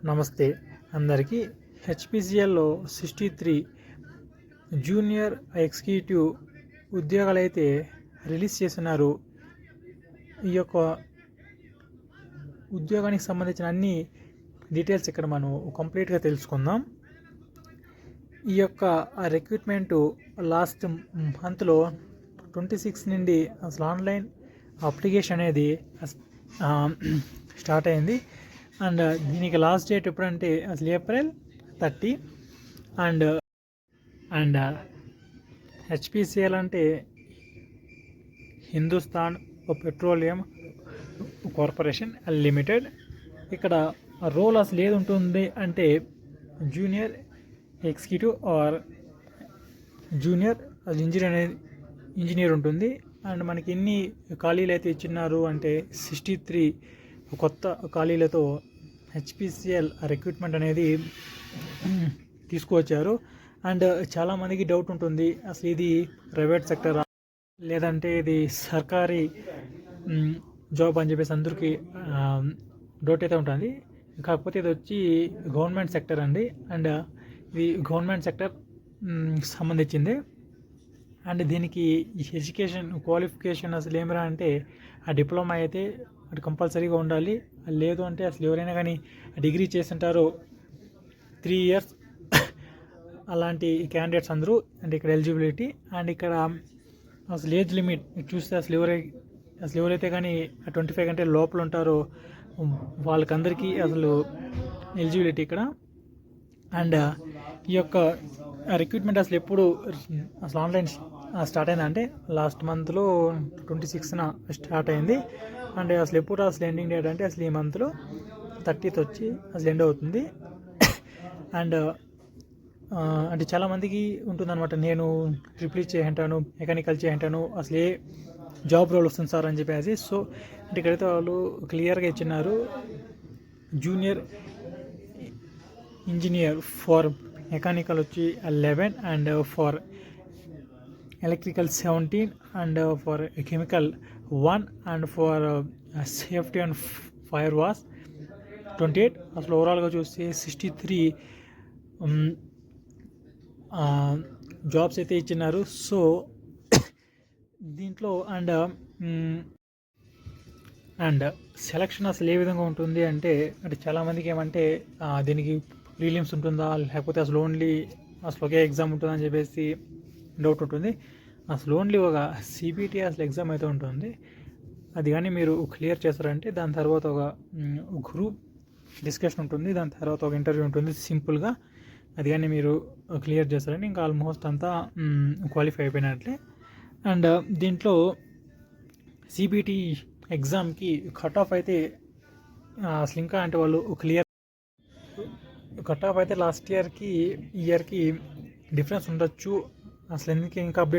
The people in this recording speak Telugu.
నమస్తే అందరికీ. హెచ్పిసిఎల్లో 63 జూనియర్ ఎగ్జిక్యూటివ్ ఉద్యోగాలు అయితే రిలీజ్ చేస్తున్నారు. ఈ యొక్క ఉద్యోగానికి సంబంధించిన అన్ని డీటెయిల్స్ ఇక్కడ మనం కంప్లీట్గా తెలుసుకుందాం. ఈ యొక్క రిక్రూట్మెంటు లాస్ట్ మంత్లో 26 నుండి అసలు ఆన్లైన్ అప్లికేషన్ అనేది స్టార్ట్ అయింది. అండ్ దీనికి లాస్ట్ డేట్ ఎప్పుడంటే అసలు ఏప్రిల్ 30. అండ్ హెచ్పిసిఎల్ అంటే హిందుస్థాన్ పెట్రోలియం కార్పొరేషన్ లిమిటెడ్. ఇక్కడ రోల్ అసలు ఏది ఉంటుంది అంటే junior executive or junior engineer ఉంటుంది. అండ్ మనకి ఎన్ని ఖాళీలు అయితే ఇచ్చినారు అంటే 63 కొత్త ఖాళీలతో హెచ్పిసిఎల్ రిక్రూట్మెంట్ అనేది తీసుకువచ్చారు. అండ్ చాలామందికి డౌట్ ఉంటుంది, అసలు ఇది ప్రైవేట్ సెక్టర్ లేదంటే ఇది సర్కారీ జాబ్ అని చెప్పేసి అందరికీ డౌట్ అయితే ఉంటుంది. కాకపోతే ఇది వచ్చి గవర్నమెంట్ సెక్టర్ అండి. అండ్ ఇది గవర్నమెంట్ సెక్టర్ సంబంధించింది. అండ్ దీనికి ఎడ్యుకేషన్ క్వాలిఫికేషన్ అసలు ఏమిరా అంటే ఆ డిప్లొమా అయితే అది కంపల్సరీగా ఉండాలి. లేదు అంటే అసలు ఎవరైనా కానీ డిగ్రీ చేస్తుంటారో 3 years అలాంటి క్యాండిడేట్స్ అందరూ. అండ్ ఇక్కడ ఎలిజిబిలిటీ అండ్ ఇక్కడ అసలు ఏజ్ లిమిట్ చూస్తే అసలు ఎవరైతే కానీ 25 కంటే లోపల ఉంటారో వాళ్ళకందరికీ అసలు ఎలిజిబిలిటీ ఇక్కడ. అండ్ ఈ యొక్క రిక్రూట్మెంట్ అసలు ఎప్పుడు అసలు ఆన్లైన్ స్టార్ట్ అయిందంటే లాస్ట్ మంత్లో 26న స్టార్ట్ అయింది. అండ్ అసలు ఎప్పుడు అసలు ఎండింగ్ డేట్ అంటే అసలు ఈ మంత్లో 30th వచ్చి అసలు ఎండ్ అవుతుంది. అండ్ అంటే చాలామందికి ఉంటుందన్నమాట, నేను ట్రిపుల్ చేయంటాను, మెకానికల్ చేయంటాను, అసలు ఏ జాబ్ రోల్ వస్తుంది సార్ అని చెప్పేసి. సో అంటే ఇక్కడైతే వాళ్ళు క్లియర్గా ఇచ్చినారు, జూనియర్ ఇంజనీర్ ఫర్ మెకానికల్ వచ్చి 11 and for electrical 17 and for chemical 1 and for safety and fire wash 28. అసలు ఓవరాల్గా చూస్తే 63 జాబ్స్ అయితే ఇచ్చినారు. సో దీంట్లో అండ్ సెలక్షన్ అసలు ఏ విధంగా ఉంటుంది అంటే చాలామందికి ఏమంటే దీనికి ప్రీలిమ్స్ ఉంటుందా లేకపోతే అసలు ఓన్లీ అసలు ఒకే ఎగ్జామ్ ఉంటుందా అని చెప్పేసి డౌట్ ఉంటుంది. అసలు ఓన్లీ ఒక సిబిటి అసలు ఎగ్జామ్ అయితే ఉంటుంది. అది కానీ మీరు క్లియర్ చేస్తారంటే దాని తర్వాత ఒక గ్రూప్ డిస్కషన్ ఉంటుంది, దాని తర్వాత ఒక ఇంటర్వ్యూ ఉంటుంది సింపుల్గా. అది కానీ మీరు క్లియర్ చేస్తారంటే ఇంకా ఆల్మోస్ట్ అంతా క్వాలిఫై అయిపోయినట్లే. అండ్ దీంట్లో సిబిటి ఎగ్జామ్కి కట్ ఆఫ్ అయితే అసలు ఇంకా అంటే వాళ్ళు క్లియర్ కట్ ఆఫ్ అయితే లాస్ట్ ఇయర్కి డిఫరెన్స్ ఉండొచ్చు. అసలు ఎందుకు ఇంకా అప్డేట్